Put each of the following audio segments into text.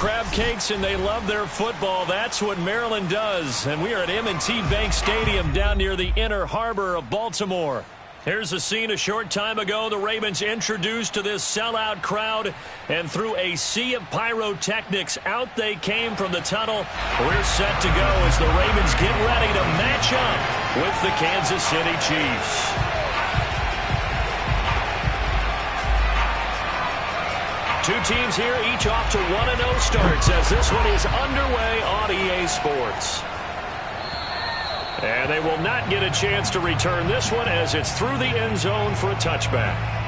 crab cakes and they love their football. That's what Maryland does. And we are at M&T Bank Stadium down near the Inner Harbor of Baltimore. Here's a scene a short time ago. The Ravens introduced to this sellout crowd, and through a sea of pyrotechnics, out they came from the tunnel. We're set to go as the Ravens get ready to match up with the Kansas City Chiefs. Two teams here, each off to 1-0 starts as this one is underway on EA Sports. And they will not get a chance to return this one as it's through the end zone for a touchback.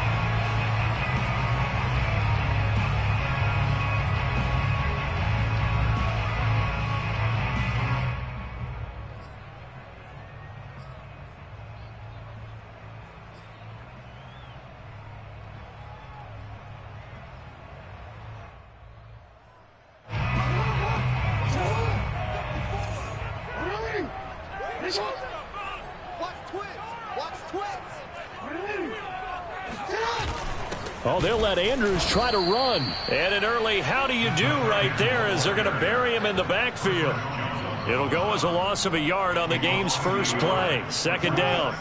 Oh, they'll let Andrews try to run. And an early how do you do right there as they're going to bury him in the backfield. It'll go as a loss of a yard on the game's first play. Second down.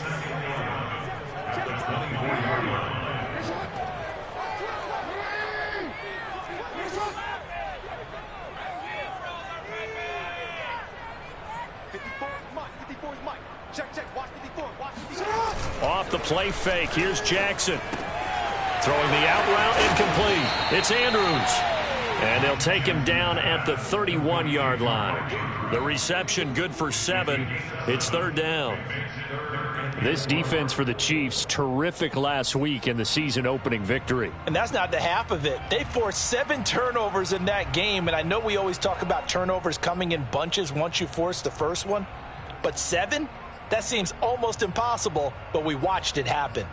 Off the play fake. Here's Jackson. Throwing the out route incomplete. It's Andrews. And they'll take him down at the 31-yard line. The reception good for 7. It's third down. This defense for the Chiefs, terrific last week in the season-opening victory. And that's not the half of it. They forced 7 turnovers in that game, and I know we always talk about turnovers coming in bunches once you force the first one. But 7? That seems almost impossible, but we watched it happen.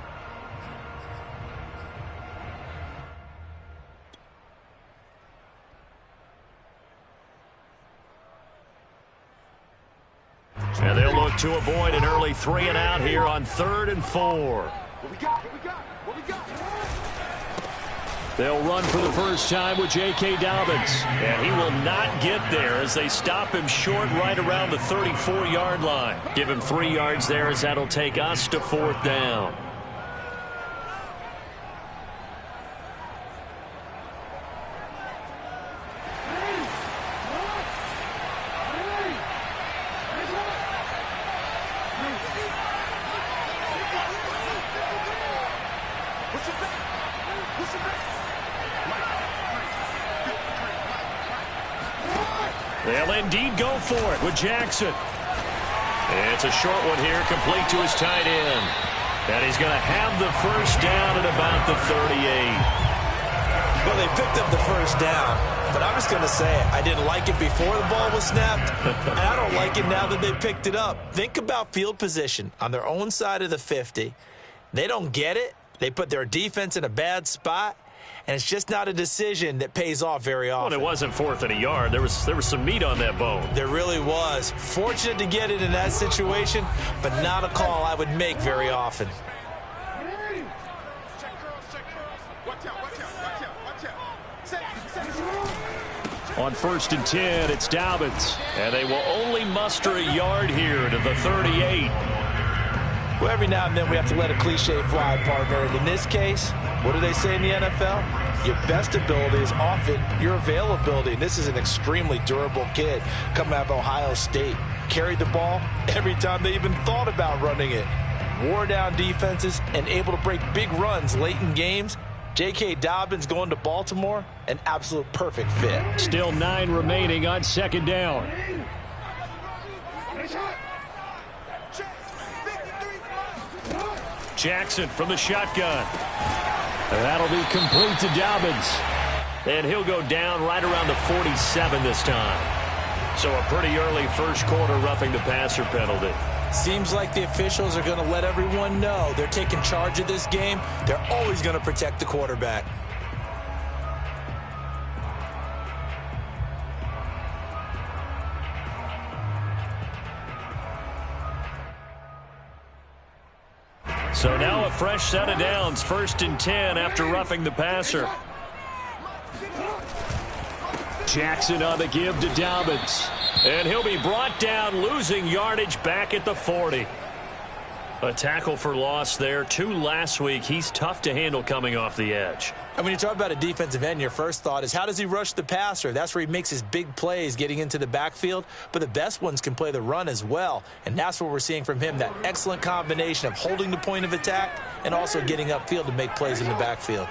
And they'll look to avoid an early 3-and-out here on 3rd and 4. What we got? What we got? They'll run for the first time with J.K. Dobbins. And he will not get there as they stop him short right around the 34-yard line. Give him 3 yards there as that'll take us to 4th down. They'll indeed go for it with Jackson. It's a short one here, complete to his tight end. And he's going to have the first down at about the 38. Well, they picked up the first down, but I'm just going to say it. I didn't like it before the ball was snapped, and I don't like it now that they picked it up. Think about field position on their own side of the 50. They don't get it. They put their defense in a bad spot. And it's just not a decision that pays off very often. Well, it wasn't 4th and a yard. There was some meat on that bone. There really was. Fortunate to get it in that situation, but not a call I would make very often. On 1st and 10, it's Dobbins. And they will only muster a yard here to the 38. Well, every now and then we have to let a cliche fly, partner. And in this case, what do they say in the NFL? Your best ability is often your availability. And this is an extremely durable kid coming out of Ohio State. Carried the ball every time they even thought about running it. Wore down defenses and able to break big runs late in games. J.K. Dobbins going to Baltimore, an absolute perfect fit. Still 9 remaining on 2nd down. Jackson from the shotgun. And that'll be complete to Dobbins. And he'll go down right around the 47 this time. So a pretty early first quarter roughing the passer penalty. Seems like the officials are going to let everyone know they're taking charge of this game. They're always going to protect the quarterback. So now a fresh set of downs, 1st and 10 after roughing the passer. Jackson on the give to Dobbins. And he'll be brought down, losing yardage back at the 40. A tackle for loss there. 2 last week. He's tough to handle coming off the edge. And when you talk about a defensive end, your first thought is, how does he rush the passer? That's where he makes his big plays getting into the backfield. But the best ones can play the run as well. And that's what we're seeing from him, that excellent combination of holding the point of attack and also getting upfield to make plays in the backfield.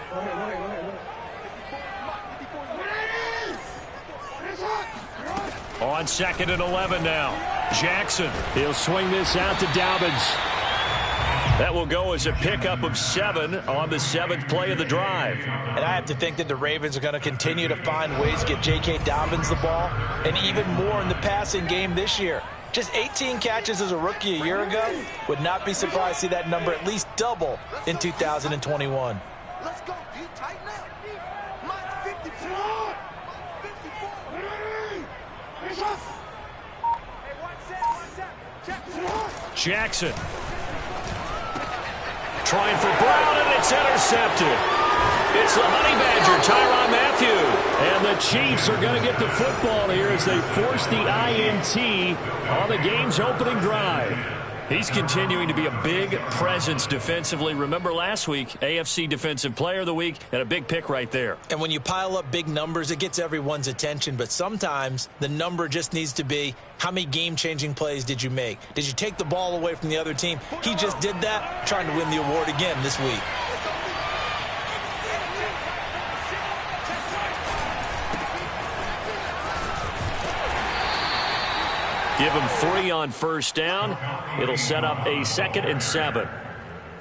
On 2nd and 11 now. Jackson. He'll swing this out to Dobbins. That will go as a pickup of 7 on the 7th play of the drive. And I have to think that the Ravens are going to continue to find ways to get J.K. Dobbins the ball, and even more in the passing game this year. Just 18 catches as a rookie a year ago. Would not be surprised to see that number at least double in 2021. Let's go, D. Tighten up. Minus 54. 54. Jackson. Trying for Brown, and it's intercepted. It's the Honey Badger, Tyrann Mathieu. And the Chiefs are going to get the football here as they force the INT on the game's opening drive. He's continuing to be a big presence defensively. Remember last week, AFC Defensive Player of the Week, and a big pick right there. And when you pile up big numbers, it gets everyone's attention. But sometimes the number just needs to be, how many game-changing plays did you make? Did you take the ball away from the other team? He just did that, trying to win the award again this week. Give him 3 on first down. It'll set up a 2nd and 7.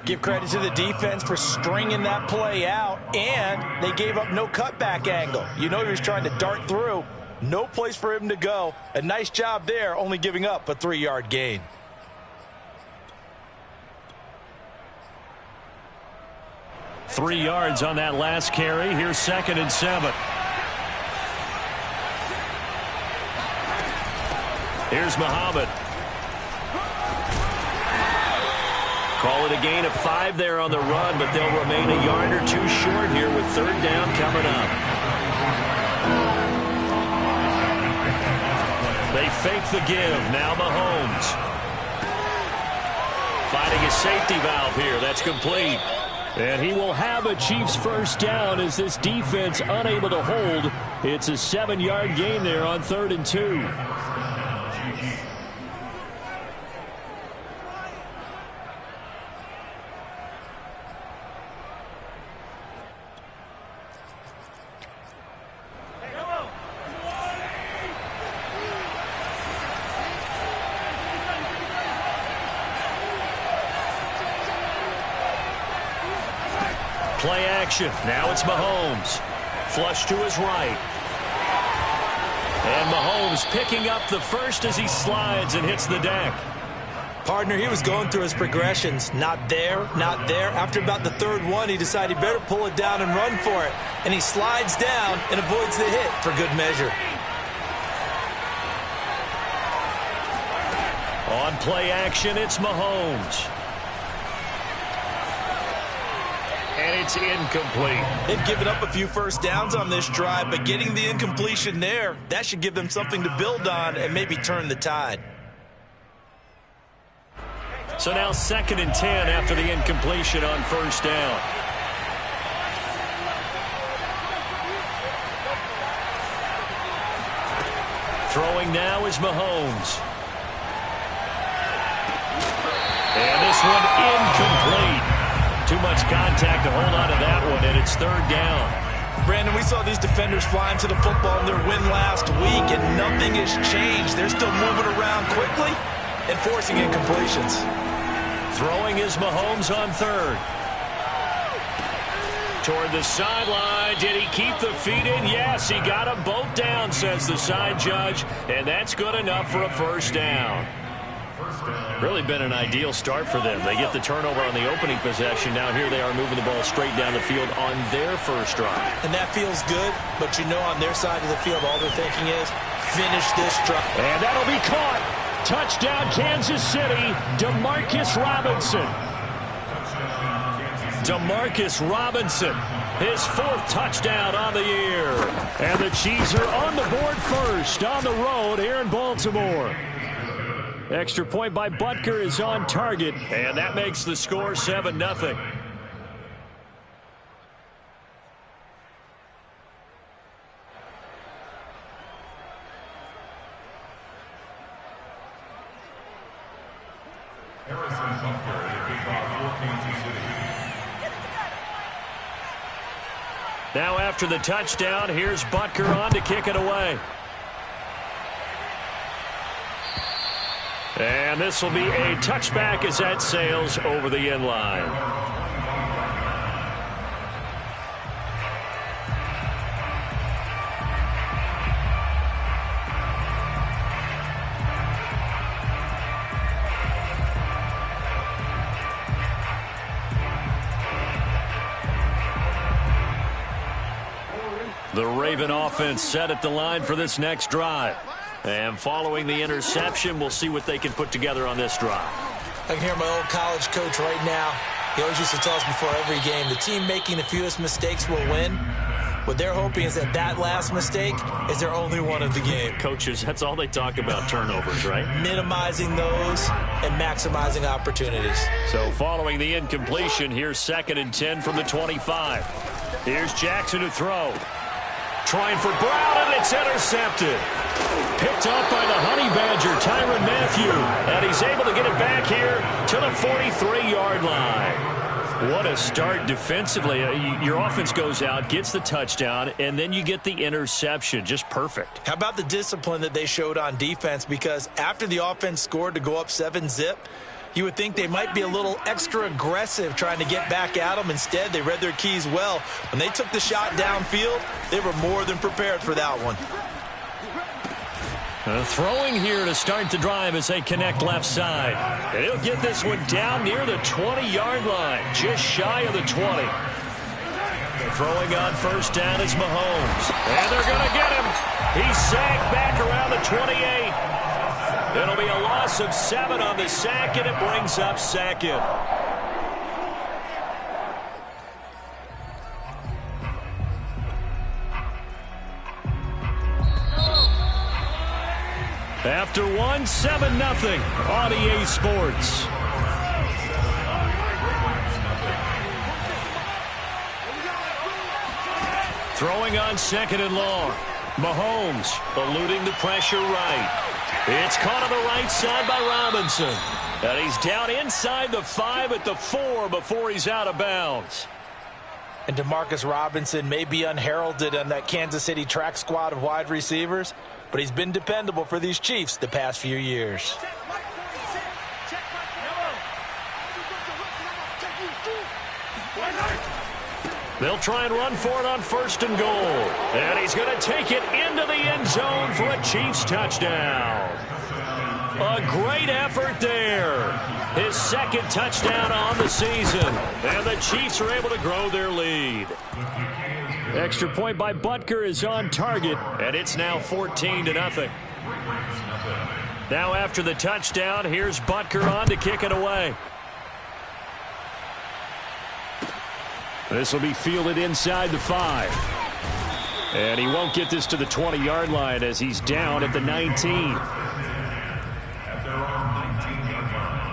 Give credit to the defense for stringing that play out, and they gave up no cutback angle. You know he was trying to dart through. No place for him to go. A nice job there, only giving up a 3-yard gain. Three yards on that last carry. Here's 2nd and 7. Here's Muhammad. Call it a gain of 5 there on the run, but they'll remain a yard or 2 short here with 3rd down coming up. They fake the give. Now Mahomes. Finding a safety valve here. That's complete. And he will have a Chiefs first down as this defense unable to hold. It's a 7-yard gain there on 3rd and 2. Play action. Now it's Mahomes. Flush to his right. And Mahomes picking up the first as he slides and hits the deck. Partner, he was going through his progressions. Not there, not there. After about the 3rd one, he decided he better pull it down and run for it. And he slides down and avoids the hit for good measure. On play action, it's Mahomes. And it's incomplete. They've given up a few first downs on this drive, but getting the incompletion there, that should give them something to build on and maybe turn the tide. So now 2nd and 10 after the incompletion on first down. Throwing now is Mahomes. And this one incomplete. Too much contact to hold on to that one, and it's 3rd down. Brandon, we saw these defenders flying to the football in their win last week, and nothing has changed. They're still moving around quickly and forcing incompletions. Throwing is Mahomes on 3rd. Toward the sideline. Did he keep the feet in? Yes, he got them both down, says the side judge, and that's good enough for a first down. Really been an ideal start for them. They get the turnover on the opening possession. Now here they are moving the ball straight down the field on their first drive. And that feels good, but you know on their side of the field all they're thinking is finish this drive. And that'll be caught. Touchdown Kansas City, Demarcus Robinson. Demarcus Robinson his 4th touchdown on the year. And the Chiefs are on the board first on the road here in Baltimore. Extra point by Butker is on target, and that makes the score 7-0. Now after the touchdown, here's Butker on to kick it away. And this will be a touchback as that sails over the end line. The Raven offense set at the line for this next drive. And following the interception, we'll see what they can put together on this drive. I can hear my old college coach right now. He always used to tell us before every game, the team making the fewest mistakes will win. What they're hoping is that that last mistake is their only one of the game. Coaches, that's all they talk about, turnovers, right? Minimizing those and maximizing opportunities. So following the incompletion, here's 2nd and 10 from the 25. Here's Jackson to throw. Trying for Brown, and it's intercepted. Picked up by the Honey Badger, Tyrann Mathieu. And he's able to get it back here to the 43-yard line. What a start defensively. Your offense goes out, gets the touchdown, and then you get the interception. Just perfect. How about the discipline that they showed on defense? Because after the offense scored to go up 7-zip, you would think they might be a little extra aggressive trying to get back at them. Instead, they read their keys well. When they took the shot downfield, they were more than prepared for that one. Throwing here to start the drive as they connect left side. And he'll get this one down near the 20-yard line, just shy of the 20. Throwing on first down is Mahomes. And they're going to get him. He's sacked back around the 28. It'll be a loss of 7 on the sack, and it brings up 2nd. After 1, 7-0 on EA Sports. Throwing on 2nd and long. Mahomes eluding the pressure right. It's caught on the right side by Robinson. And he's down inside the 5 at the 4 before he's out of bounds. And DeMarcus Robinson may be unheralded on that Kansas City track squad of wide receivers, but he's been dependable for these Chiefs the past few years. They'll try and run for it on 1st and goal. And he's going to take it into the end zone for a Chiefs touchdown. A great effort there. His 2nd touchdown on the season. And the Chiefs are able to grow their lead. Extra point by Butker is on target. And it's now 14-0. Now after the touchdown, here's Butker on to kick it away. This will be fielded inside the 5. And he won't get this to the 20-yard line as he's down at the 19. At their own 19-yard line.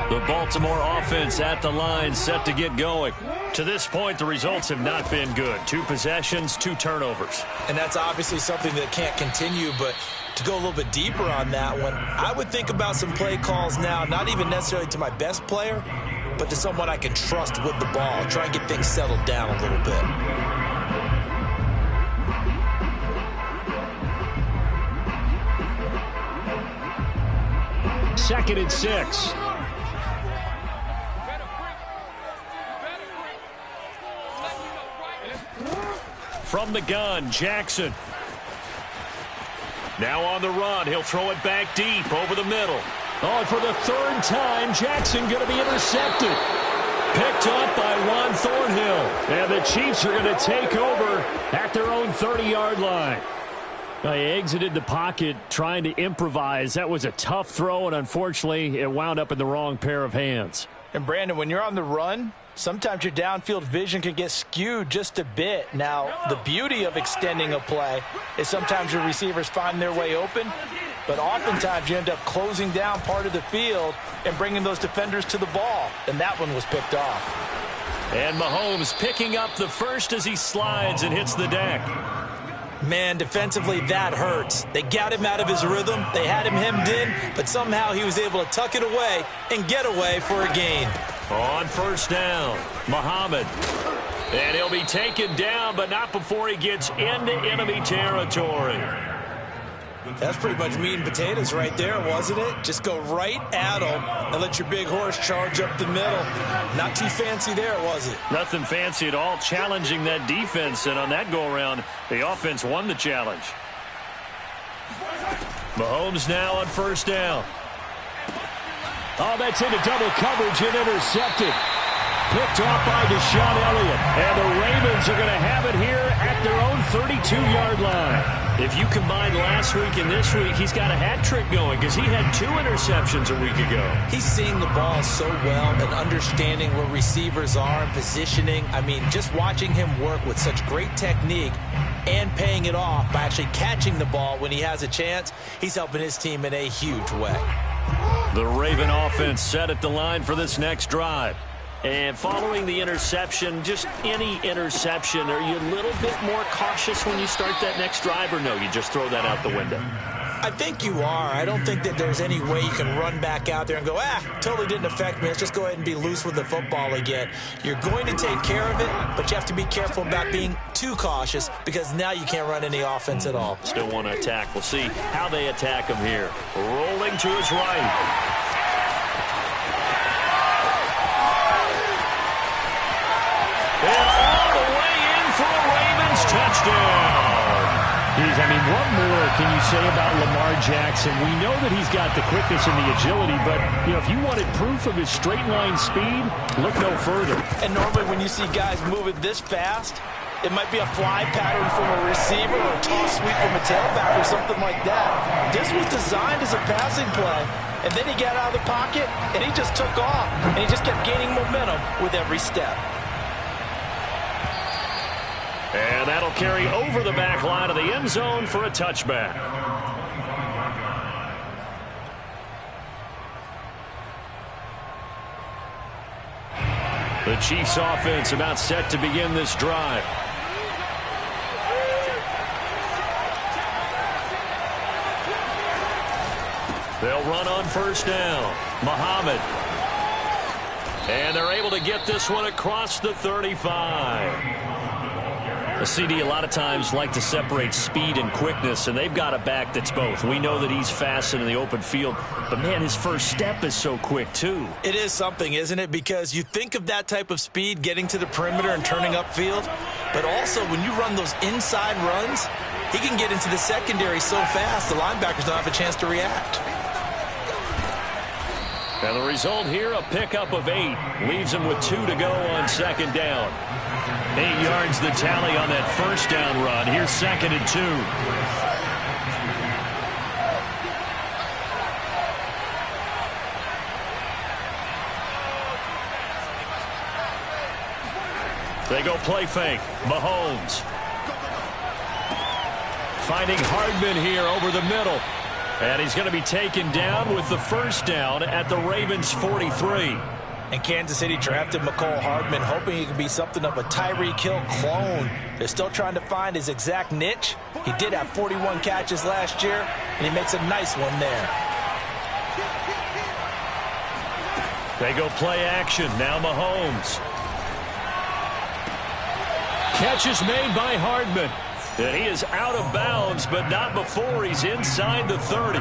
The Baltimore offense at the line, set to get going. To this point, the results have not been good. 2 possessions, 2 turnovers. And that's obviously something that can't continue, but to go a little bit deeper on that one, I would think about some play calls now, not even necessarily to my best player, but to someone I can trust with the ball. Try and get things settled down a little bit. 2nd and 6. From the gun, Jackson. Now on the run, he'll throw it back deep over the middle. Oh, and for the third time, Jackson going to be intercepted. Picked up by Juan Thornhill. And the Chiefs are going to take over at their own 30-yard line. He exited the pocket trying to improvise. That was a tough throw, and unfortunately, it wound up in the wrong pair of hands. And, Brandon, when you're on the run, sometimes your downfield vision can get skewed just a bit. Now, the beauty of extending a play is sometimes your receivers find their way open, but oftentimes you end up closing down part of the field and bringing those defenders to the ball, and that one was picked off. And Mahomes picking up the first as he slides and hits the deck. Man, defensively, that hurts. They got him out of his rhythm. They had him hemmed in, but somehow he was able to tuck it away and get away for a gain. On first down, Muhammad. And he'll be taken down, but not before he gets into enemy territory. That's pretty much meat and potatoes right there, wasn't it? Just go right at him and let your big horse charge up the middle. Not too fancy there, was it? Nothing fancy at all, challenging that defense, and on that go-around, the offense won the challenge. Mahomes now on first down. Oh, that's into double coverage and intercepted. Picked off by Deshaun Elliott. And the Ravens are going to have it here at their own 32-yard line. If you combine last week and this week, he's got a hat trick going because he had 2 interceptions a week ago. He's seeing the ball so well and understanding where receivers are and positioning. I mean, just watching him work with such great technique and paying it off by actually catching the ball when he has a chance, he's helping his team in a huge way. The Raven offense set at the line for this next drive. And following the interception, just any interception, are you a little bit more cautious when you start that next drive, or no, you just throw that out the window? I think you are. I don't think that there's any way you can run back out there and go, totally didn't affect me. Let's just go ahead and be loose with the football again. You're going to take care of it, but you have to be careful about being too cautious because now you can't run any offense at all. Still want to attack. We'll see how they attack him here. Rolling to his right. And all the way in for a Ravens touchdown. What more can you say about Lamar Jackson? We know that he's got the quickness and the agility, but if you wanted proof of his straight line speed, look no further. And normally when you see guys moving this fast, it might be a fly pattern from a receiver or a toss sweep from a tailback or something like that. This was designed as a passing play, and then he got out of the pocket, and he just took off, and he just kept gaining momentum with every step. And that'll carry over the back line of the end zone for a touchback. The Chiefs offense about set to begin this drive. They'll run on first down. Muhammad. And they're able to get this one across the 35. The CD a lot of times like to separate speed and quickness, and they've got a back that's both. We know that he's fast in the open field, but, man, his first step is so quick, too. It is something, isn't it? Because you think of that type of speed getting to the perimeter and turning upfield, but also when you run those inside runs, he can get into the secondary so fast the linebackers don't have a chance to react. And the result here, a pickup of 8. Leaves him with 2 to go on second down. 8 yards the tally on that first down run. Here's second and 2. They go play fake. Mahomes. Finding Hardman here over the middle. And he's going to be taken down with the first down at the Ravens' 43. And Kansas City drafted McCole Hardman, hoping he could be something of a Tyreek Hill clone. They're still trying to find his exact niche. He did have 41 catches last year, and he makes a nice one there. They go play action. Now Mahomes. Catch is made by Hardman. And he is out of bounds, but not before he's inside the 30.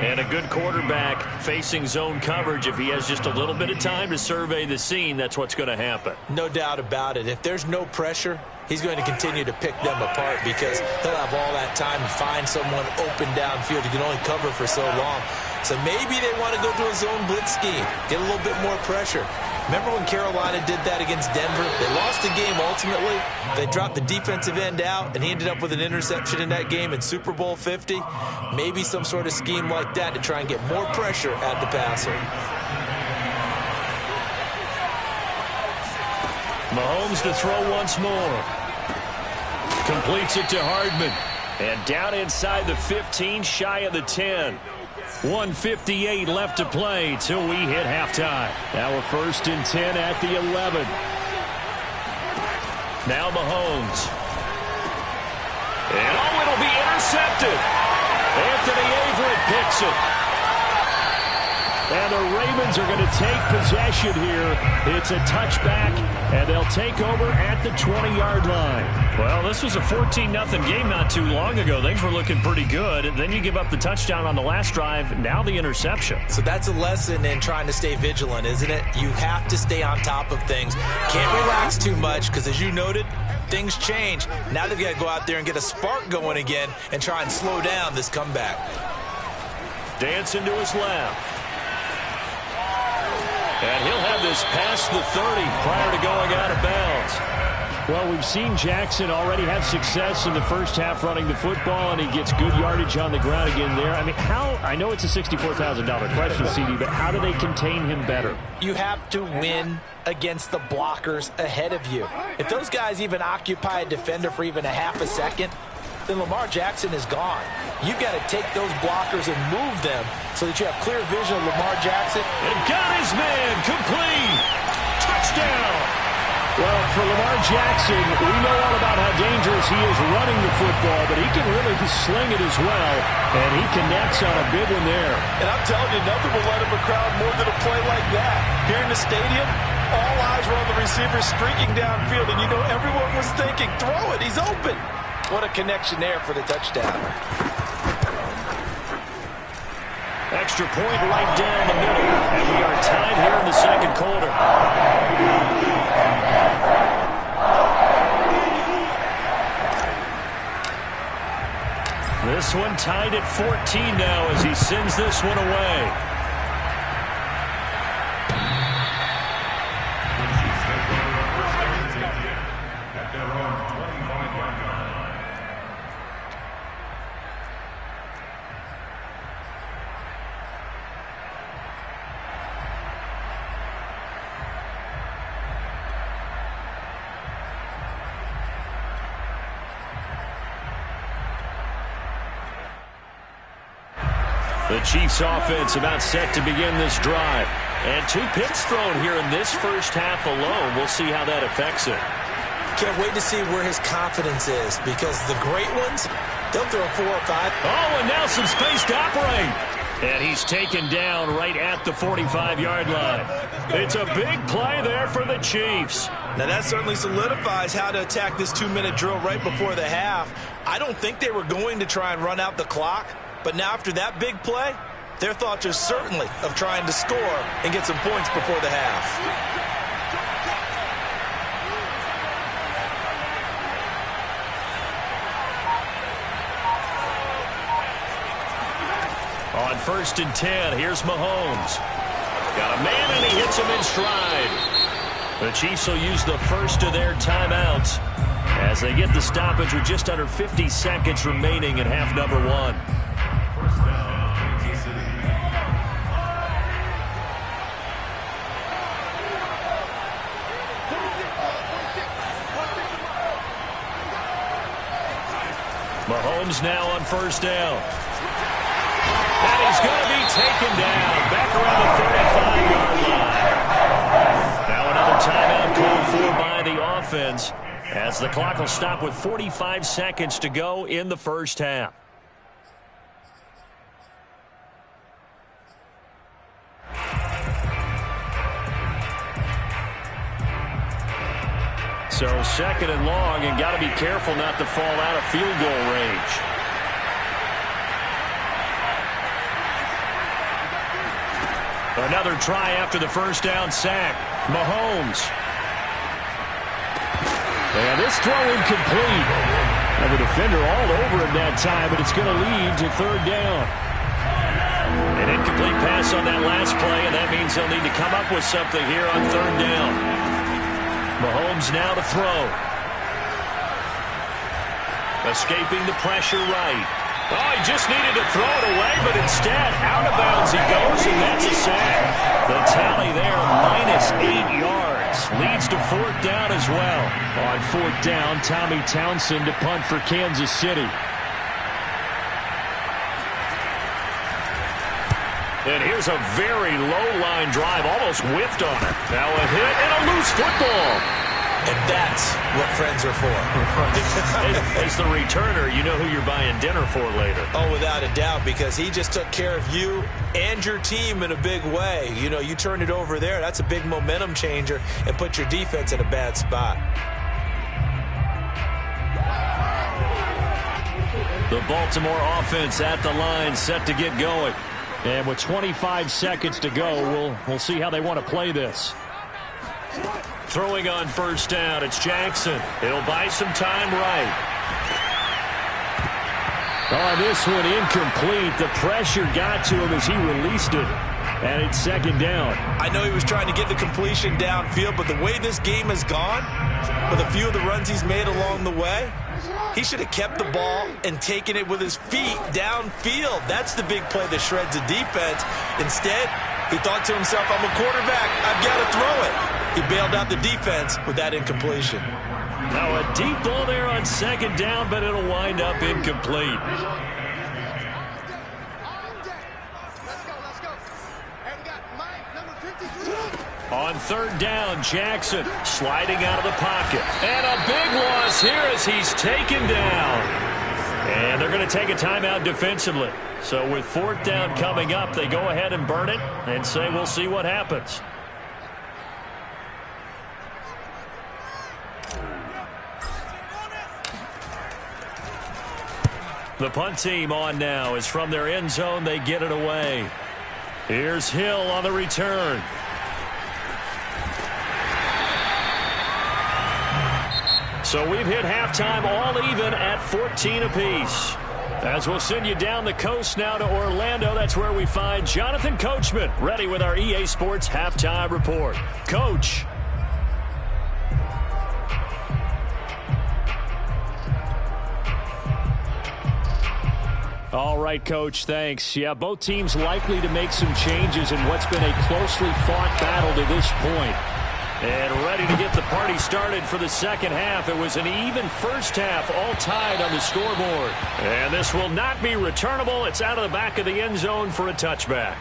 And a good quarterback facing zone coverage. If he has just a little bit of time to survey the scene, that's what's going to happen. No doubt about it. If there's no pressure, he's going to continue to pick them apart because he'll have all that time to find someone open downfield. He can only cover for so long. So maybe they want to go to a zone blitz scheme, get a little bit more pressure. Remember when Carolina did that against Denver? They lost the game ultimately. They dropped the defensive end out, and he ended up with an interception in that game in Super Bowl 50. Maybe some sort of scheme like that to try and get more pressure at the passer. Mahomes to throw once more. Completes it to Hardman. And down inside the 15, shy of the 10. 1:58 left to play till we hit halftime. Now we're 1st and 10 at the 11. Now Mahomes. And oh, it'll be intercepted. Anthony Averett picks it. And the Ravens are going to take possession here. It's a touchback, and they'll take over at the 20-yard line. Well, this was a 14-0 game not too long ago. Things were looking pretty good. And then you give up the touchdown on the last drive, now the interception. So that's a lesson in trying to stay vigilant, isn't it? You have to stay on top of things. Can't relax too much because, as you noted, things change. Now they've got to go out there and get a spark going again and try and slow down this comeback. Dancing to his left. And he'll have this past the 30 prior to going out of bounds. Well, we've seen Jackson already have success in the first half running the football, and he gets good yardage on the ground again there. I mean, I know it's a $64,000 question, CD, but how do they contain him better? You have to win against the blockers ahead of you. If those guys even occupy a defender for even a half a second, then Lamar Jackson is gone. You've got to take those blockers and move them so that you have clear vision of Lamar Jackson. And got his man complete. Touchdown. Well, for Lamar Jackson, we know all about how dangerous he is running the football, but he can really sling it as well, and he connects on a big one there. And I'm telling you, nothing will let him a crowd more than a play like that. Here in the stadium, all eyes were on the receiver streaking downfield, and you know everyone was thinking, throw it, he's open. What a connection there for the touchdown. Extra point right down the middle, and we are tied here in the second quarter. This one tied at 14 now as he sends this one away. The Chiefs offense about set to begin this drive. And 2 picks thrown here in this first half alone. We'll see how that affects it. Can't wait to see where his confidence is, because the great ones, they'll throw 4 or 5. Oh, and now some space to operate. And he's taken down right at the 45-yard line. It's a big play there for the Chiefs. Now that certainly solidifies how to attack this 2-minute drill right before the half. I don't think they were going to try and run out the clock. But now after that big play, their thoughts are certainly of trying to score and get some points before the half. On 1st and 10, here's Mahomes. Got a man, and he hits him in stride. The Chiefs will use the first of their timeouts as they get the stoppage with just under 50 seconds remaining in half number 1. Mahomes now on 1st down. And he's going to be taken down back around the 35-yard line. Now another timeout called for by the offense as the clock will stop with 45 seconds to go in the first half. So 2nd and long, and got to be careful not to fall out of field goal range. Another try after the first down sack. Mahomes. And this throw incomplete. And the defender all over him that time, but it's going to lead to third down. An incomplete pass on that last play, and that means they'll need to come up with something here on third down. Mahomes now to throw. Escaping the pressure right. Oh, he just needed to throw it away, but instead, out of bounds he goes, and that's a sack. The tally there, -8 yards. Leads to fourth down as well. On fourth down, Tommy Townsend to punt for Kansas City. And here's a very low-line drive, almost whiffed on it. Now a hit and a loose football. And that's what friends are for. As the returner, you know who you're buying dinner for later. Oh, without a doubt, because he just took care of you and your team in a big way. You know, you turned it over there. That's a big momentum changer and put your defense in a bad spot. The Baltimore offense at the line, set to get going. And with 25 seconds to go, we'll see how they want to play this. Throwing on first down, it's Jackson. He'll buy some time right. Oh, this one incomplete. The pressure got to him as he released it. And it's second down. I know he was trying to get the completion downfield, but the way this game has gone, with a few of the runs he's made along the way, he should have kept the ball and taken it with his feet downfield. That's the big play that shreds the defense. Instead, he thought to himself, I'm a quarterback. I've got to throw it. He bailed out the defense with that incompletion. Now a deep ball there on second down, but it'll wind up incomplete. On third down, Jackson sliding out of the pocket. And a big loss here as he's taken down. And they're going to take a timeout defensively. So with fourth down coming up, they go ahead and burn it and say we'll see what happens. The punt team on now is from their end zone. They get it away. Here's Hill on the return. So we've hit halftime all even at 14 apiece. As we'll send you down the coast now to Orlando, that's where we find Jonathan Coachman ready with our EA Sports halftime report. Coach. All right, Coach, thanks. Yeah, both teams likely to make some changes in what's been a closely fought battle to this point. And ready to get the party started for the second half. It was an even first half, all tied on the scoreboard. And this will not be returnable. It's out of the back of the end zone for a touchback.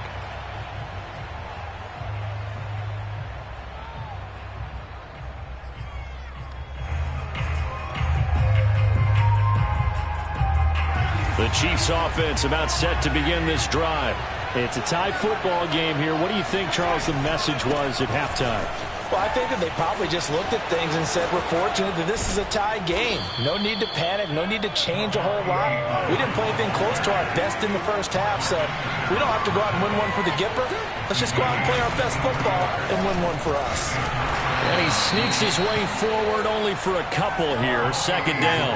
The Chiefs offense about set to begin this drive. It's a tie football game here. What do you think, Charles, the message was at halftime? Well, I think that they probably just looked at things and said, we're fortunate that this is a tie game. No need to panic. No need to change a whole lot. We didn't play anything close to our best in the first half, so we don't have to go out and win one for the Gipper. Let's just go out and play our best football and win one for us. And he sneaks his way forward only for a couple here. Second down.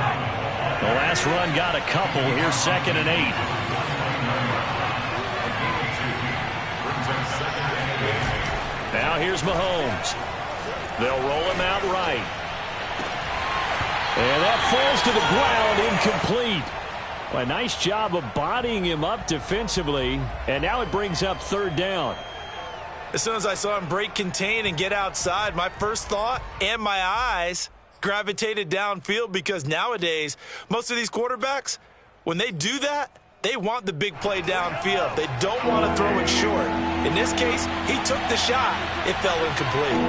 The last run got a couple. Here's 2nd and 8. Now here's Mahomes. They'll roll him out right. And that falls to the ground, incomplete. Well, a nice job of bodying him up defensively. And now it brings up third down. As soon as I saw him break contain and get outside, my first thought and my eyes gravitated downfield, because nowadays, most of these quarterbacks, when they do that, they want the big play downfield. They don't want to throw it short. In this case, he took the shot. It fell incomplete.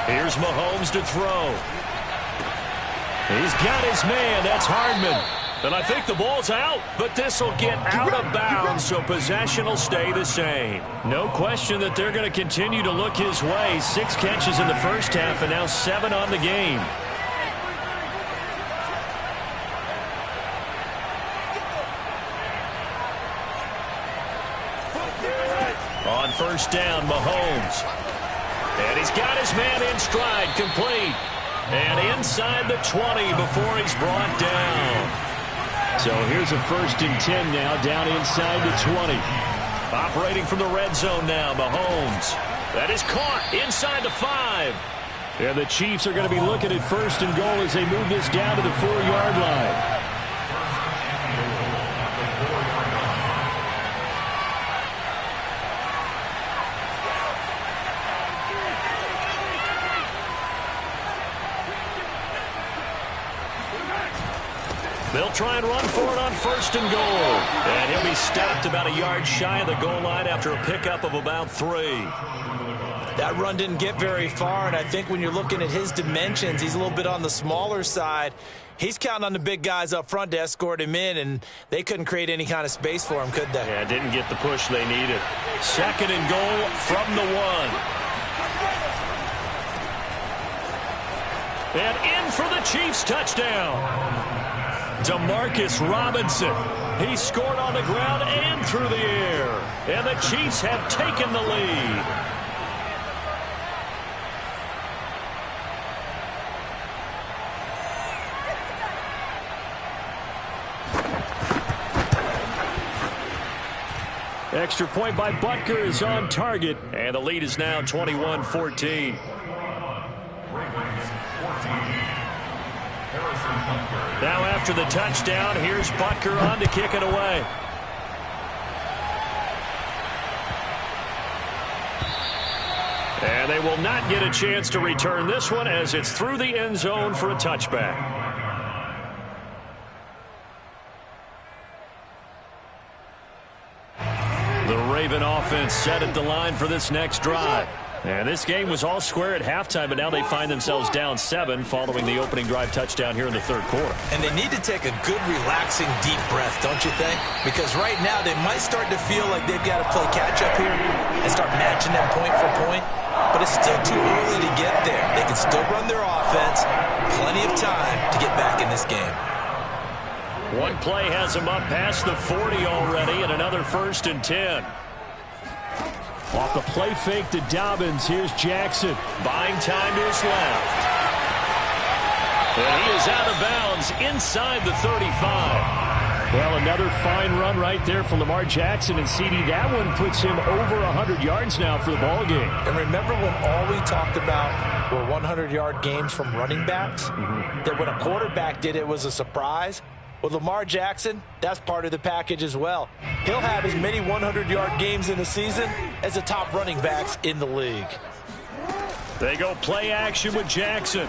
Here's Mahomes to throw. He's got his man. That's Hardman. And I think the ball's out, but this will get out of bounds, so possession will stay the same. No question that they're going to continue to look his way. 6 catches in the first half and now 7 on the game. first down, Mahomes. And he's got his man in stride, complete. And inside the 20 before he's brought down. So here's a 1st and 10 now, down inside the 20. Operating from the red zone now, Mahomes. That is caught inside the 5. And the Chiefs are going to be looking at 1st and goal as they move this down to the 4-yard line. They'll try and run for it on 1st and goal. And he'll be stopped about a yard shy of the goal line after a pickup of about 3. That run didn't get very far, and I think when you're looking at his dimensions, he's a little bit on the smaller side. He's counting on the big guys up front to escort him in, and they couldn't create any kind of space for him, could they? Yeah, didn't get the push they needed. 2nd and goal from the 1. And in for the Chiefs touchdown. Demarcus Robinson. He scored on the ground and through the air. And the Chiefs have taken the lead. Extra point by Butker is on target. And the lead is now 21-14. Now after the touchdown, here's Butker on to kick it away. And they will not get a chance to return this one as it's through the end zone for a touchback. The Raven offense set at the line for this next drive. And this game was all square at halftime, but now they find themselves down 7 following the opening drive touchdown here in the 3rd quarter. And they need to take a good, relaxing, deep breath, don't you think? Because right now they might start to feel like they've got to play catch-up here and start matching them point for point. But it's still too early to get there. They can still run their offense. Plenty of time to get back in this game. One play has them up past the 40 already, and another 1st and 10. Off the play fake to Dobbins, here's Jackson. Buying time to his left. And he is out of bounds inside the 35. Well, another fine run right there from Lamar Jackson, and CD, that one puts him over 100 yards now for the ball game. And remember when all we talked about were 100-yard games from running backs? That when a quarterback did it was a surprise? With Lamar Jackson, that's part of the package as well. He'll have as many 100-yard games in a season as the top running backs in the league. They go play action with Jackson.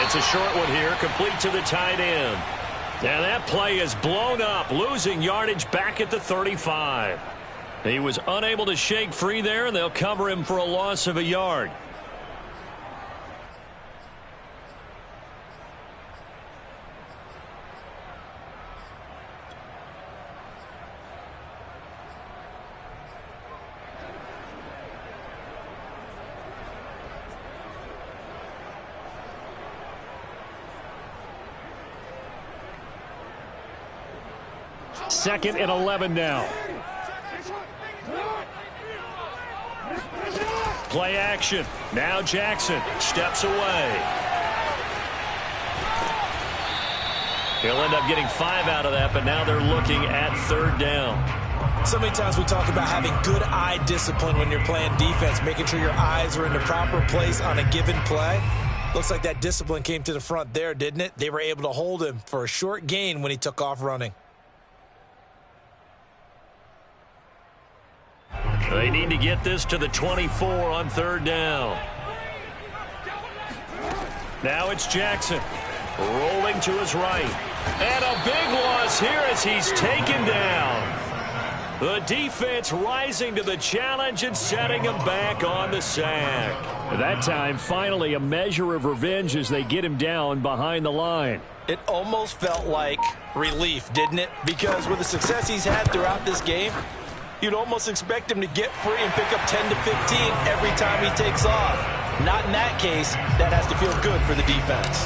It's a short one here, complete to the tight end. And that play is blown up, losing yardage back at the 35. He was unable to shake free there, and they'll cover him for a loss of a yard. Second and 11 now. Play action. Now Jackson steps away. He'll end up getting 5 out of that, but now they're looking at 3rd down. So many times we talk about having good eye discipline when you're playing defense, making sure your eyes are in the proper place on a given play. Looks like that discipline came to the front there, didn't it? They were able to hold him for a short gain when he took off running. They need to get this to the 24 on 3rd down. Now it's Jackson rolling to his right. And a big loss here as he's taken down. The defense rising to the challenge and setting him back on the sack. At that time, finally a measure of revenge as they get him down behind the line. It almost felt like relief, didn't it? Because with the success he's had throughout this game, you'd almost expect him to get free and pick up 10 to 15 every time he takes off. Not in that case. That has to feel good for the defense.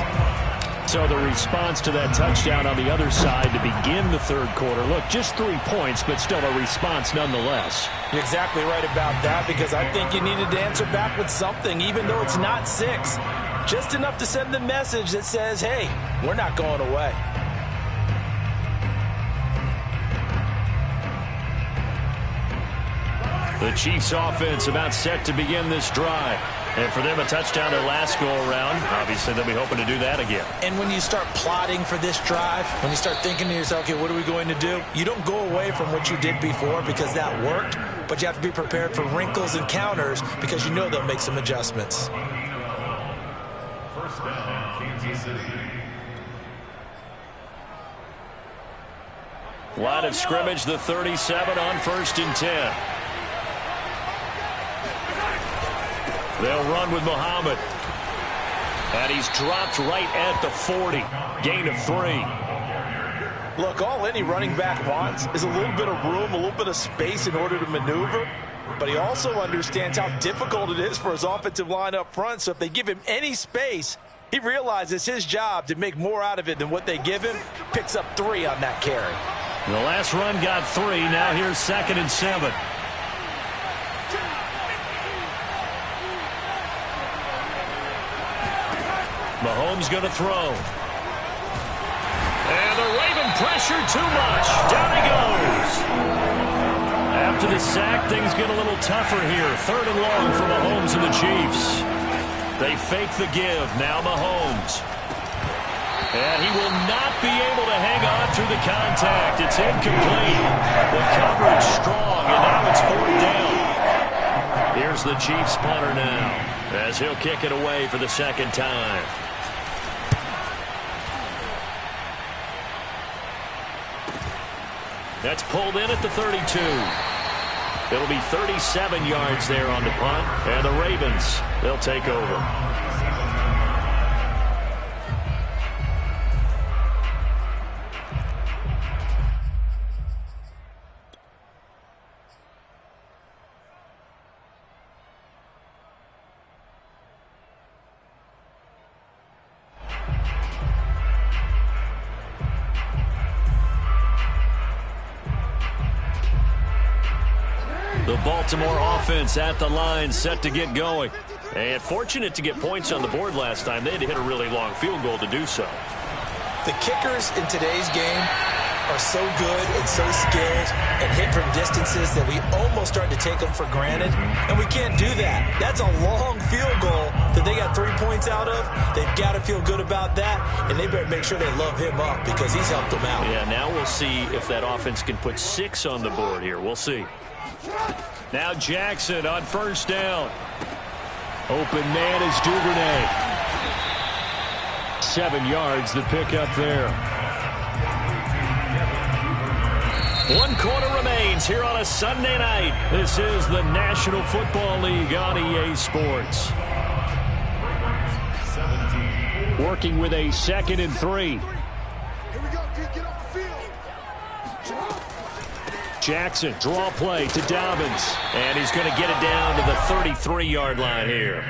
So the response to that touchdown on the other side to begin the third quarter. Look, just 3 points, but still a response nonetheless. You're exactly right about that, because I think you needed to answer back with something, even though it's not 6. Just enough to send the message that says, hey, we're not going away. The Chiefs offense about set to begin this drive. And for them, a touchdown their last go-around. Obviously, they'll be hoping to do that again. And when you start plotting for this drive, when you start thinking to yourself, okay, what are we going to do? You don't go away from what you did before because that worked, but you have to be prepared for wrinkles and counters because you know they'll make some adjustments. First down, Kansas City. Line of scrimmage, the 37 on 1st and 10. They'll run with Muhammad. And he's dropped right at the 40. Gain of 3. Look, all any running back wants is a little bit of room, a little bit of space in order to maneuver. But he also understands how difficult it is for his offensive line up front. So if they give him any space, he realizes his job to make more out of it than what they give him. Picks up 3 on that carry. The last run got 3. Now here's 2nd and 7. Mahomes going to throw. And the Raven pressure too much. Down he goes. After the sack, things get a little tougher here. 3rd and long for Mahomes and the Chiefs. They fake the give. Now Mahomes. And he will not be able to hang on through the contact. It's incomplete. The coverage strong, and now it's 4th down. Here's the Chiefs punter now, as he'll kick it away for the 2nd time. That's pulled in at the 32. It'll be 37 yards there on the punt, and the Ravens, they'll take over. The Baltimore offense at the line, set to get going. And fortunate to get points on the board last time. They had to hit a really long field goal to do so. The kickers in today's game are so good and so skilled and hit from distances that we almost start to take them for granted. And we can't do that. That's a long field goal that they got 3 points out of. They've got to feel good about that. And they better make sure they love him up because he's helped them out. Yeah, now we'll see if that offense can put 6 on the board here. We'll see. Now Jackson on 1st down. Open man is Duvernay. 7 yards, the pickup there. 1 quarter remains here on a Sunday night. This is the National Football League on EA Sports. Working with a 2nd and 3. Jackson, draw play to Dobbins. And he's going to get it down to the 33-yard line here.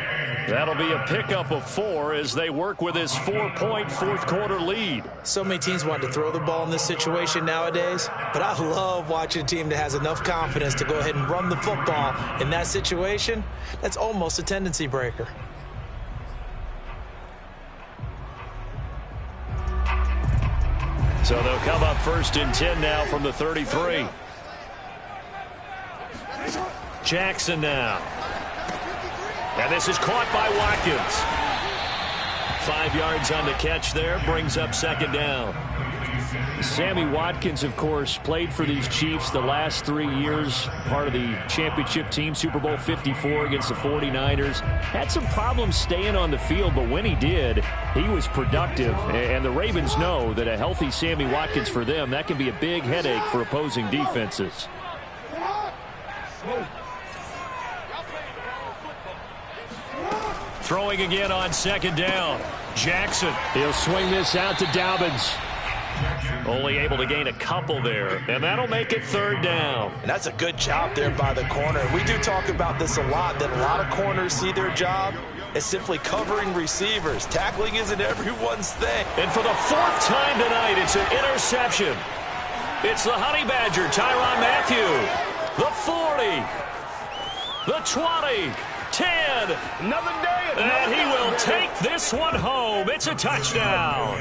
That'll be a pickup of 4 as they work with his 4-point 4th quarter lead. So many teams want to throw the ball in this situation nowadays, but I love watching a team that has enough confidence to go ahead and run the football in that situation. That's almost a tendency breaker. So they'll come up 1st and 10 now from the 33. Jackson now. And this is caught by Watkins. 5 yards on the catch there, brings up 2nd down. Sammy Watkins, of course, played for these Chiefs the last 3 years, part of the championship team, Super Bowl 54 against the 49ers. Had some problems staying on the field, but when he did, he was productive. And the Ravens know that a healthy Sammy Watkins for them, that can be a big headache for opposing defenses. Throwing again on 2nd down. Jackson. He'll swing this out to Dobbins. Only able to gain a couple there, and that'll make it 3rd down. And that's a good job there by the corner. We do talk about this a lot, that a lot of corners see their job as simply covering receivers. Tackling isn't everyone's thing. And for the 4th time tonight, it's an interception. It's the Honey Badger, Tyrann Mathieu. The 40, the 20, 10. Another day. And he will take this one home. It's a touchdown.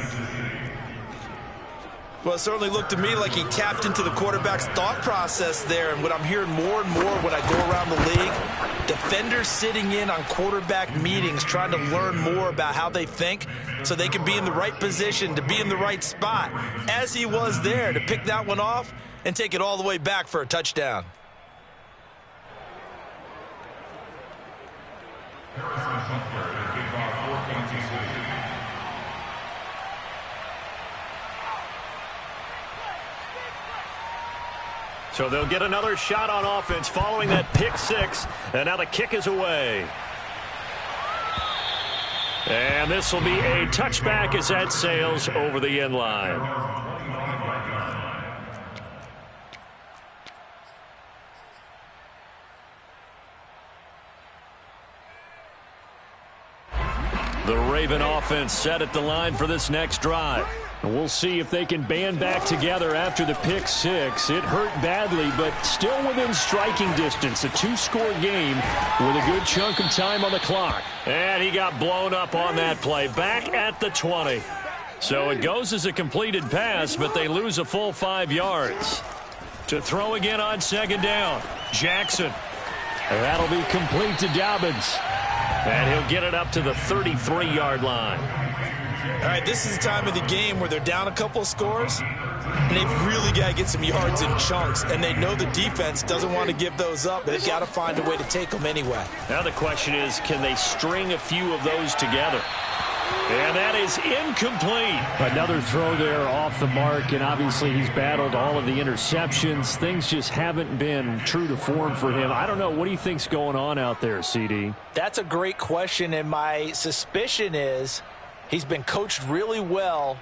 Well, it certainly looked to me like he tapped into the quarterback's thought process there. And what I'm hearing more and more when I go around the league, defenders sitting in on quarterback meetings trying to learn more about how they think so they can be in the right position, to be in the right spot, as he was there to pick that one off and take it all the way back for a touchdown. So they'll get another shot on offense following that pick 6, and now the kick is away. And this will be a touchback as that sails over the end line. The Raven offense set at the line for this next drive. And we'll see if they can band back together after the pick 6. It hurt badly, but still within striking distance. A 2-score game with a good chunk of time on the clock. And he got blown up on that play. Back at the 20. So it goes as a completed pass, but they lose a full 5 yards. To throw again on 2nd down. Jackson. And that'll be complete to Dobbins. And he'll get it up to the 33-yard line. All right, this is the time of the game where they're down a couple of scores, and they've really got to get some yards in chunks, and they know the defense doesn't want to give those up, but they've got to find a way to take them anyway. Now the question is, can they string a few of those together? And that is incomplete. Another throw there off the mark, and obviously he's battled all of the interceptions. Things just haven't been true to form for him. I don't know. What do you think's going on out there, CD? That's a great question, and my suspicion is he's been coached really well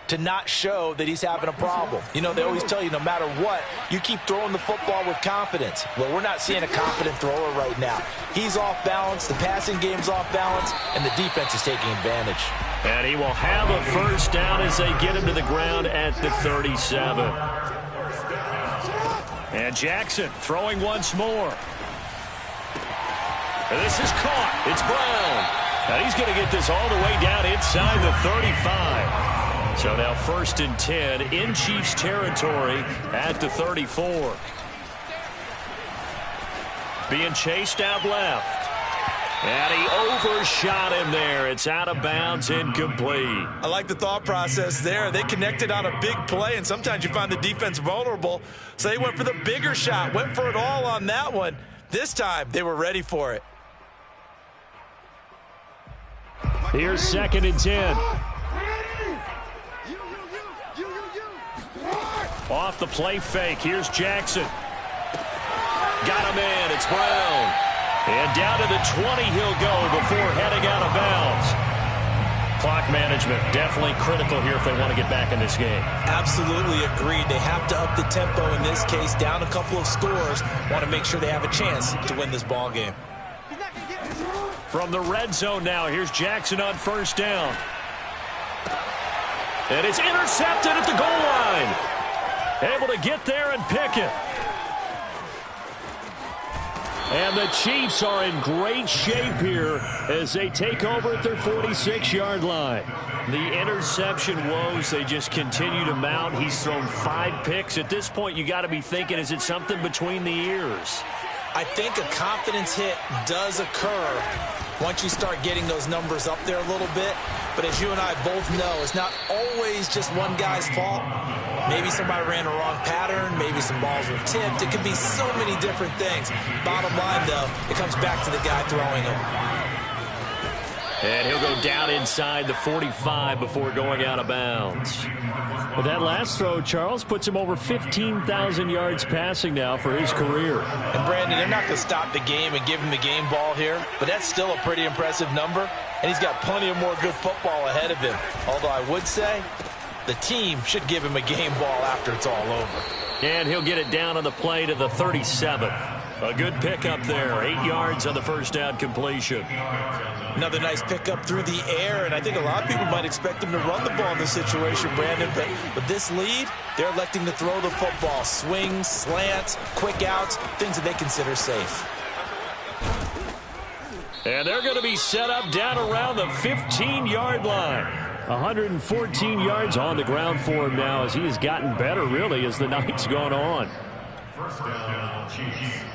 to not show that he's having a problem. You know, they always tell you no matter what, you keep throwing the football with confidence. Well, we're not seeing a confident thrower right now. He's off balance, the passing game's off balance, and the defense is taking advantage. And he will have a 1st down as they get him to the ground at the 37. And Jackson throwing once more. And this is caught. It's Brown. And he's going to get this all the way down inside the 35. So now 1st and 10 in Chiefs territory at the 34. Being chased out left. And he overshot him there. It's out of bounds, incomplete. I like the thought process there. They connected on a big play, and sometimes you find the defense vulnerable. So they went for the bigger shot, went for it all on that one. This time, they were ready for it. Here's 2nd and 10. Off the play fake. Here's Jackson. Got him in. It's Brown. And down to the 20 he'll go before heading out of bounds. Clock management definitely critical here if they want to get back in this game. Absolutely agreed. They have to up the tempo in this case. Down a couple of scores. Want to make sure they have a chance to win this ball game. From the red zone now, here's Jackson on 1st down. And it's intercepted at the goal line. Able to get there and pick it. And the Chiefs are in great shape here as they take over at their 46-yard line. The interception woes, they just continue to mount. He's thrown 5 picks. At this point, you got to be thinking, is it something between the ears? I think a confidence hit does occur once you start getting those numbers up there a little bit. But as you and I both know, it's not always just one guy's fault. Maybe somebody ran a wrong pattern. Maybe some balls were tipped. It could be so many different things. Bottom line, though, it comes back to the guy throwing them. And he'll go down inside the 45 before going out of bounds. But that last throw, Charles, puts him over 15,000 yards passing now for his career. And, Brandon, they're not going to stop the game and give him the game ball here, but that's still a pretty impressive number, and he's got plenty of more good football ahead of him. Although I would say the team should give him a game ball after it's all over. And he'll get it down on the play to the 37. A good pickup there. 8 yards on the first down completion. Another nice pickup through the air, and I think a lot of people might expect him to run the ball in this situation, Brandon, but with this lead, they're electing to throw the football. Swings, slants, quick outs, things that they consider safe. And they're going to be set up down around the 15-yard line. 114 yards on the ground for him now as he has gotten better, really, as the night's gone on. First down, Chiefs.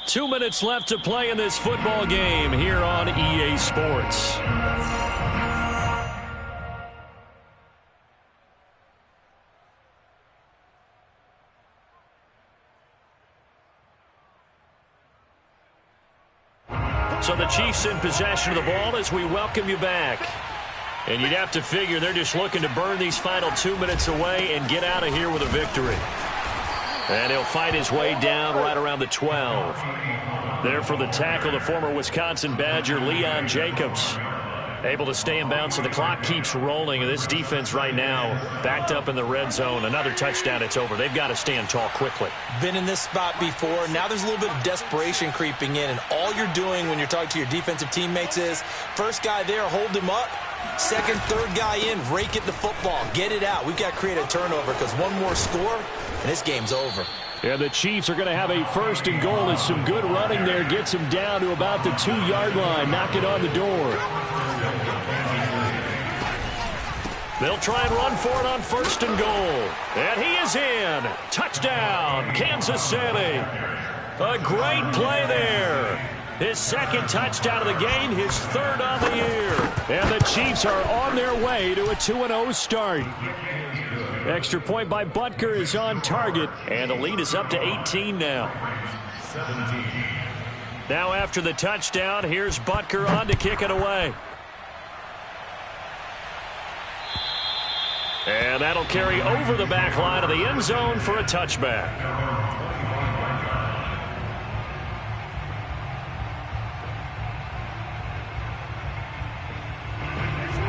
Two minutes left to play in this football game here on EA Sports. So the Chiefs in possession of the ball as we welcome you back. And you'd have to figure they're just looking to burn these final 2 minutes away and get out of here with a victory. And he'll fight his way down right around the 12. There for the tackle, the former Wisconsin Badger, Leon Jacobs. Able to stay in bounds, so the clock keeps rolling. And this defense right now backed up in the red zone. Another touchdown, it's over. They've got to stand tall quickly. Been in this spot before. Now there's a little bit of desperation creeping in. And all you're doing when you're talking to your defensive teammates is, first guy there, hold him up. Second, third guy in, rake it the football. Get it out. We've got to create a turnover because one more score, and this game's over. And the Chiefs are going to have a first and goal as some good running there gets him down to about the 2-yard line. Knock it on the door. They'll try and run for it on first and goal. And he is in. Touchdown, Kansas City. A great play there. His second touchdown of the game, his third on the year. And the Chiefs are on their way to a 2-0 start. Extra point by Butker is on target. And the lead is up to 18 now. 17. Now after the touchdown, here's Butker on to kick it away. And that'll carry over the back line of the end zone for a touchback.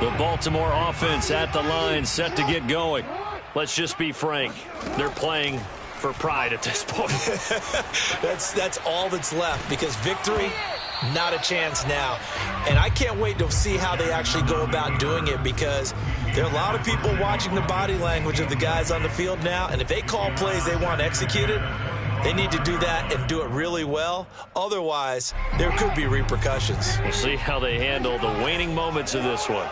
The Baltimore offense at the line, set to get going. Let's just be frank. They're playing for pride at this point. That's all that's left because victory, not a chance now. And I can't wait to see how they actually go about doing it because there are a lot of people watching the body language of the guys on the field now. And if they call plays they want executed, they need to do that and do it really well. Otherwise, there could be repercussions. We'll see how they handle the waning moments of this one.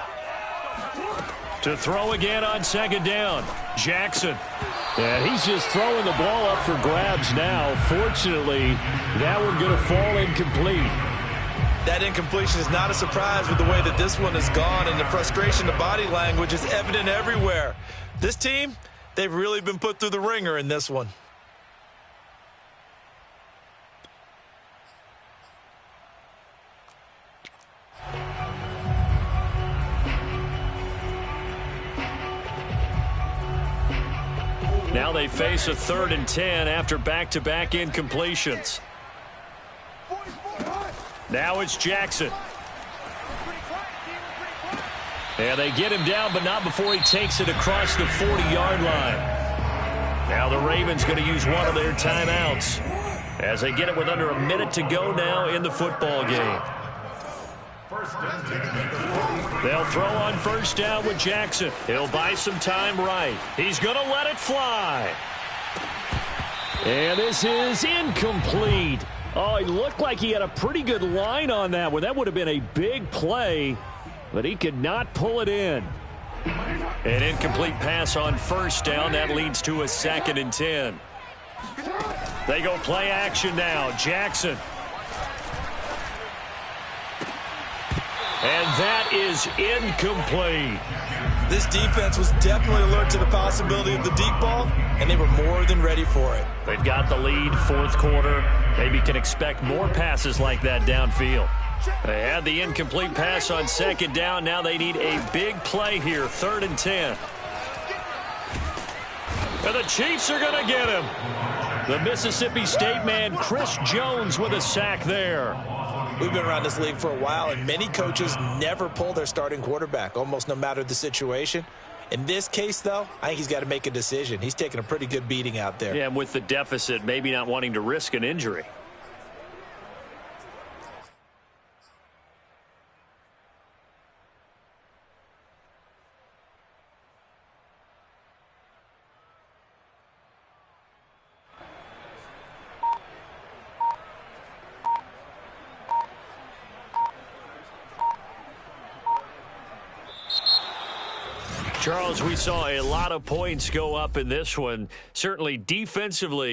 To throw again on second down, Jackson. And he's just throwing the ball up for grabs now. Fortunately, that one going to fall incomplete. That incompletion is not a surprise with the way that this one has gone, and the frustration of body language is evident everywhere. This team, they've really been put through the ringer in this one. Now they face a 3rd and 10 after back-to-back incompletions. Now it's Jackson. And they get him down, but not before he takes it across the 40-yard line. Now the Ravens going to use one of their timeouts as they get it with under a minute to go now in the football game. They'll throw on first down with Jackson. He'll buy some time right. He's going to let it fly. And this is incomplete. Oh, it looked like he had a pretty good line on that one. That would have been a big play, but he could not pull it in. An incomplete pass on first down. That leads to a 2nd and 10. They go play action now. Jackson. And that is incomplete. This defense was definitely alert to the possibility of the deep ball, and they were more than ready for it. They've got the lead, 4th quarter. Maybe can expect more passes like that downfield. They had the incomplete pass on second down. Now they need a big play here, 3rd and 10. And the Chiefs are going to get him. The Mississippi State man, Chris Jones, with a sack there. We've been around this league for a while, and many coaches never pull their starting quarterback, almost no matter the situation. In this case, though, I think he's got to make a decision. He's taking a pretty good beating out there. Yeah, and with the deficit, maybe not wanting to risk an injury. Charles, we saw a lot of points go up in this one. Certainly defensively,